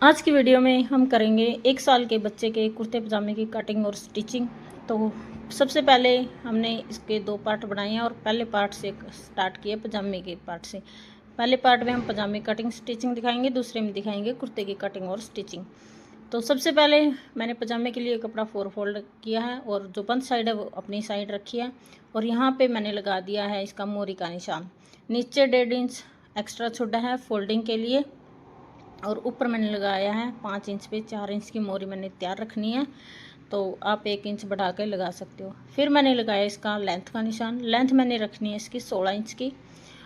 आज की वीडियो में हम करेंगे 1 साल के बच्चे के कुर्ते पजामे की कटिंग और स्टिचिंग। तो सबसे पहले हमने इसके 2 पार्ट बनाए हैं और पहले पार्ट से स्टार्ट किया पजामे के पार्ट से। पहले पार्ट में हम पजामे कटिंग स्टिचिंग दिखाएंगे, दूसरे में दिखाएंगे कुर्ते की कटिंग और स्टिचिंग। तो सबसे पहले मैंने पजामे के लिए कपड़ा 4 फोल्ड किया है और जो बंद साइड है वो अपनी साइड रखी है और यहाँ पे मैंने लगा दिया है इसका मोरी का निशान। नीचे 1.5 इंच एक्स्ट्रा छोड़ा है फोल्डिंग के लिए और ऊपर मैंने लगाया है 5 इंच पे 4 इंच की मोरी मैंने तैयार रखनी है। तो आप 1 इंच बढ़ा के लगा सकते हो। फिर मैंने लगाया इसका लेंथ का निशान। लेंथ मैंने रखनी है इसकी 16 इंच की।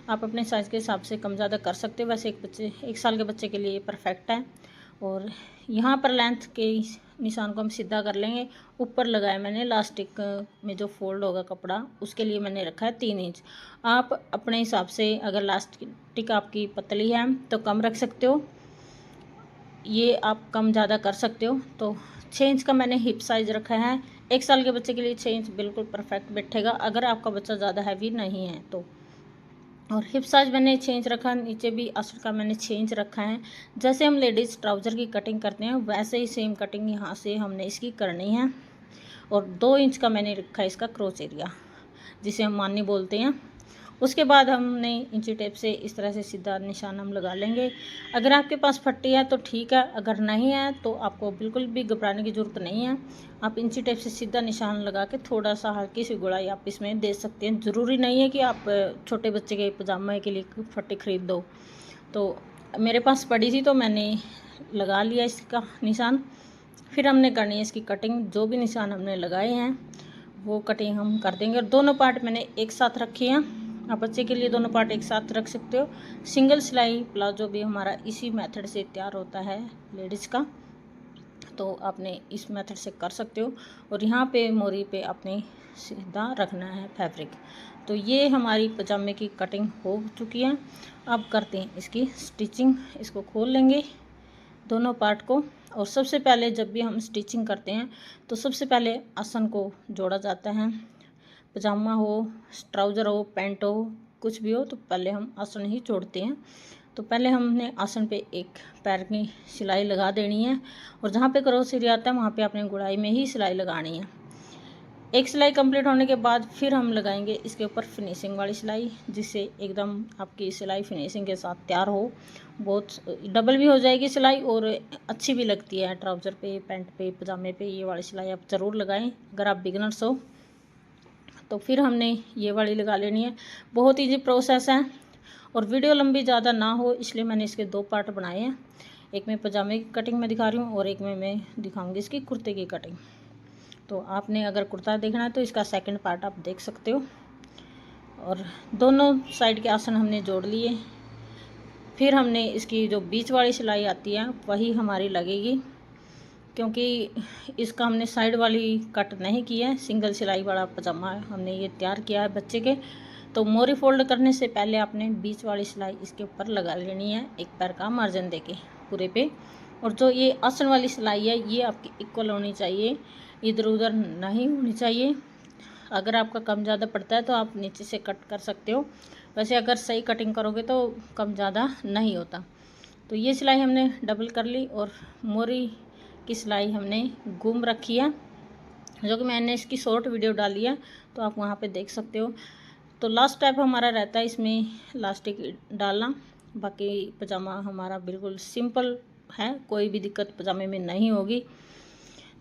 आप अपने साइज़ के हिसाब से कम ज़्यादा कर सकते हो, वैसे 1 साल के बच्चे के लिए परफेक्ट है। और यहाँ पर लेंथ के निशान को हम सीधा कर लेंगे। ऊपर लगाया मैंने लास्टिक में जो फोल्ड होगा कपड़ा, उसके लिए मैंने रखा है 3 इंच। आप अपने हिसाब से अगर लास्टिक आपकी पतली है तो कम रख सकते हो, ये आप कम ज़्यादा कर सकते हो। तो 6 इंच का मैंने हिप साइज़ रखा है। 1 साल के बच्चे के लिए 6 इंच बिल्कुल परफेक्ट बैठेगा, अगर आपका बच्चा ज़्यादा हैवी नहीं है तो। और हिप साइज़ मैंने 6 इंच रखा, नीचे भी आस्तर का मैंने 6 इंच रखा है। जैसे हम लेडीज़ ट्राउज़र की कटिंग करते हैं वैसे ही सेम कटिंग यहाँ से हमने इसकी करनी है। और 2 इंच का मैंने रखा है इसका क्रॉस एरिया, जिसे हम मानी बोलते हैं। उसके बाद हमने इंची टेप से इस तरह से सीधा निशान हम लगा लेंगे। अगर आपके पास फट्टी है तो ठीक है, अगर नहीं है तो आपको बिल्कुल भी घबराने की ज़रूरत नहीं है। आप इंची टेप से सीधा निशान लगा के थोड़ा सा हल्की सी गुड़ाई आप इसमें दे सकते हैं। ज़रूरी नहीं है कि आप छोटे बच्चे के पजामे के लिए फट्टी ख़रीद दो। तो मेरे पास पड़ी थी तो मैंने लगा लिया इसका निशान। फिर हमने करनी है इसकी कटिंग। जो भी निशान हमने लगाए हैं वो कटिंग हम कर देंगे। और दोनों पार्ट मैंने एक साथ रखे हैं। आप बच्चे के लिए दोनों पार्ट एक साथ रख सकते हो। सिंगल सिलाई प्लाजो भी हमारा इसी मेथड से तैयार होता है लेडीज़ का, तो आपने इस मेथड से कर सकते हो। और यहाँ पे मोरी पे आपने सीधा रखना है फैब्रिक। तो ये हमारी पजामे की कटिंग हो चुकी है। अब करते हैं इसकी स्टिचिंग। इसको खोल लेंगे दोनों पार्ट को। और सबसे पहले जब भी हम स्टिचिंग करते हैं तो सबसे पहले आसन को जोड़ा जाता है। पजामा हो, ट्राउज़र हो, पैंट हो, कुछ भी हो, तो पहले हम आसन ही जोड़ते हैं। तो पहले हमने आसन पे एक पैर की सिलाई लगा देनी है और जहाँ पे क्रॉस एरिया आता है वहाँ पे आपने गुड़ाई में ही सिलाई लगानी है। एक सिलाई कंप्लीट होने के बाद फिर हम लगाएंगे इसके ऊपर फिनिशिंग वाली सिलाई, जिससे एकदम आपकी सिलाई फिनिशिंग के साथ तैयार हो। बहुत डबल भी हो जाएगी सिलाई और अच्छी भी लगती है। ट्राउज़र पे, पैंट पे, पजामे पे ये वाली सिलाई आप ज़रूर लगाएं अगर आप बिगनर्स हो। तो फिर हमने ये वाली लगा लेनी है। बहुत ईजी प्रोसेस है और वीडियो लंबी ज़्यादा ना हो इसलिए मैंने इसके 2 पार्ट बनाए हैं। एक में पजामे की कटिंग में दिखा रही हूँ और एक में मैं दिखाऊंगी इसकी कुर्ते की कटिंग। तो आपने अगर कुर्ता देखना है तो इसका सेकंड पार्ट आप देख सकते हो। और दोनों साइड के आसन हमने जोड़ लिए। फिर हमने इसकी जो बीच वाली सिलाई आती है वही हमारी लगेगी, क्योंकि इसका हमने साइड वाली कट नहीं की है। सिंगल सिलाई वाला पजामा हमने ये तैयार किया है बच्चे के। तो मोरी फोल्ड करने से पहले आपने बीच वाली सिलाई इसके ऊपर लगा लेनी है, एक पैर का मार्जिन देके पूरे पे। और जो ये आसन वाली सिलाई है ये आपकी इक्वल होनी चाहिए, इधर उधर नहीं होनी चाहिए। अगर आपका कम ज़्यादा पड़ता है तो आप नीचे से कट कर सकते हो, वैसे अगर सही कटिंग करोगे तो कम ज़्यादा नहीं होता। तो ये सिलाई हमने डबल कर ली और मोरी की सिलाई हमने घूम रखी है, जो कि मैंने इसकी शॉर्ट वीडियो डाली है तो आप वहाँ पे देख सकते हो। तो लास्ट स्टेप हमारा रहता है इसमें इलास्टिक डालना। बाकी पजामा हमारा बिल्कुल सिंपल है, कोई भी दिक्कत पजामे में नहीं होगी।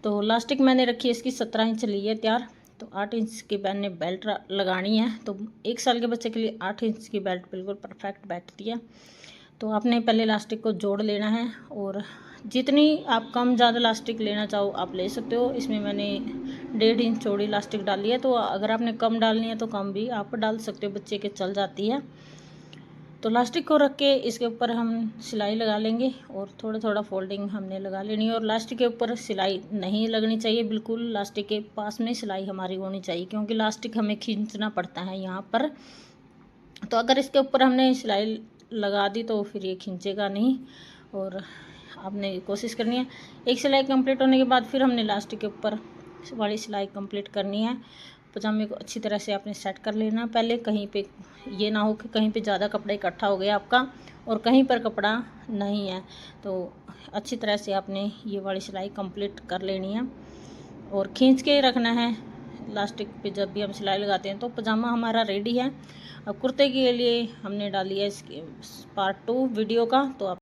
तो लास्टिक मैंने रखी है इसकी 17 इंच ली है तैयार। तो 8 इंच की मैंने बेल्ट लगानी है। तो 1 साल के बच्चे के लिए 8 इंच की बेल्ट बिल्कुल परफेक्ट बैठती है। तो आपने पहले इलास्टिक को जोड़ लेना है और जितनी आप कम ज़्यादा इलास्टिक लेना चाहो आप ले सकते हो। इसमें मैंने 1.5 इंच चौड़ी इलास्टिक डाली है, तो अगर आपने कम डालनी है तो कम भी आप डाल सकते हो, बच्चे के चल जाती है। तो इलास्टिक को रख के इसके ऊपर हम सिलाई लगा लेंगे और थोड़ा थोड़ा फोल्डिंग हमने लगा लेनी है। और इलास्टिक के ऊपर सिलाई नहीं लगनी चाहिए, बिल्कुल इलास्टिक के पास में सिलाई हमारी होनी चाहिए, क्योंकि इलास्टिक हमें खींचना पड़ता है यहाँ पर। तो अगर इसके ऊपर हमने सिलाई लगा दी तो फिर ये खींचेगा नहीं और आपने कोशिश करनी है। एक सिलाई कंप्लीट होने के बाद फिर हमने इलास्टिक के ऊपर वाली सिलाई कंप्लीट करनी है। पजामे को अच्छी तरह से आपने सेट कर लेना पहले। कहीं पे ये ना हो कि कहीं पे ज़्यादा कपड़ा इकट्ठा हो गया आपका और कहीं पर कपड़ा नहीं है, तो अच्छी तरह से आपने ये वाली सिलाई कंप्लीट कर लेनी है और खींच के रखना है इलास्टिक पे। जब भी हम सिलाई लगाते हैं तो पजामा हमारा रेडी है। अब कुर्ते के लिए हमने डाली है इसके पार्ट 2 वीडियो का, तो आप